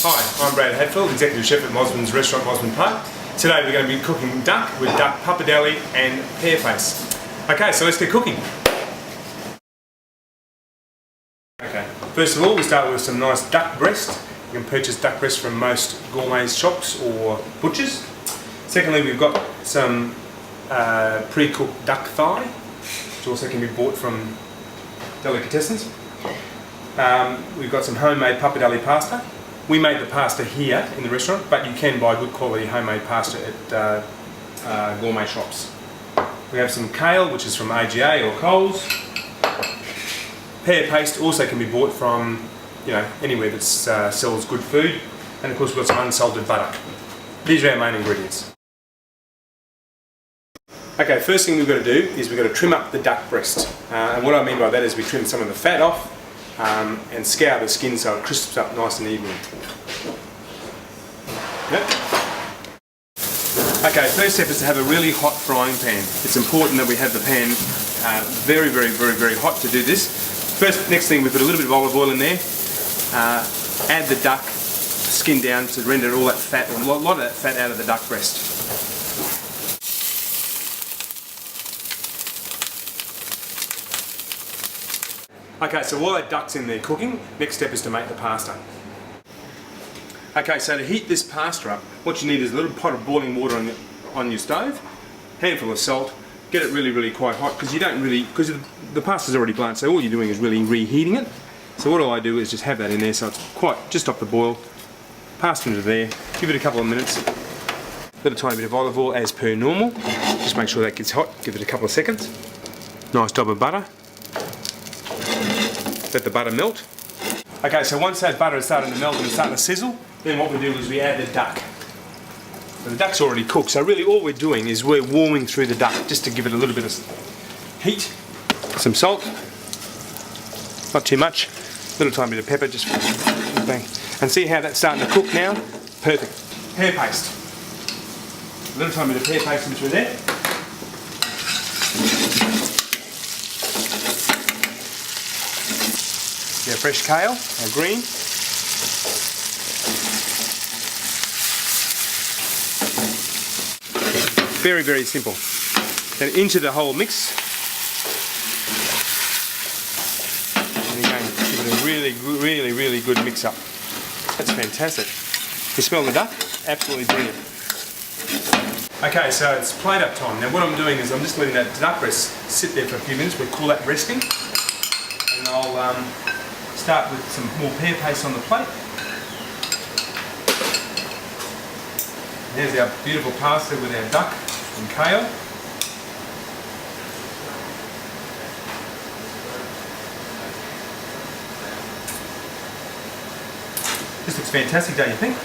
Hi, I'm Brad Hatfield, Executive Chef at Mosmans Restaurant, Mosman, Perth. Today we're going to be cooking duck with duck papadella and pear paste. Okay, so let's get cooking. Okay, first of all we start with some nice duck breast. You can purchase duck breast from most gourmet shops or butchers. Secondly, we've got some pre-cooked duck thigh, which also can be bought from delicatessens. We've got some homemade papadella pasta. We make the pasta here in the restaurant, but you can buy good quality homemade pasta at gourmet shops. We have some kale, which is from AGA or Coles. Pear paste also can be bought from, anywhere that sells good food. And of course we've got some unsalted butter. These are our main ingredients. Okay, first thing we've got to do is we've got to trim up the duck breast. And what I mean by that is we trim some of the fat off and scour the skin so it crisps up nice and evenly. Yep. Okay, first step is to have a really hot frying pan. It's important that we have the pan very hot to do this. Next thing, we put a little bit of olive oil in there, add the duck skin down to render all that fat, a lot of that fat out of the duck breast. Okay, so while that duck's in there cooking, next step is to make the pasta. Okay, so to heat this pasta up, what you need is a little pot of boiling water on your stove, handful of salt, get it really quite hot, because the pasta's already bland, so all you're doing is really reheating it. So what I do is just have that in there so it's quite just off the boil, pass it into there, give it a couple of minutes, little tiny bit of olive oil as per normal, just make sure that gets hot, give it a couple of seconds, nice dob of butter. Let the butter melt. Okay, so once that butter is starting to melt and it's starting to sizzle, then what we do is we add the duck. So the duck's already cooked, so really all we're doing is we're warming through the duck just to give it a little bit of heat. Some salt, not too much, a little tiny bit of pepper, just bang. And see how that's starting to cook now? Perfect. Pear paste. A little tiny bit of pear paste in through there. Yeah, fresh kale, or green. Very simple. Then into the whole mix. And again, give it a really good mix up. That's fantastic. You smell the duck? Absolutely brilliant. Okay, so it's plate up time. Now what I'm doing is I'm just letting that duck breast sit there for a few minutes. We'll call that resting. And I'll start with some more pear paste on the plate. There's our beautiful pasta with our duck and kale. This looks fantastic, don't you think?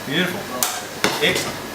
Beautiful. Excellent.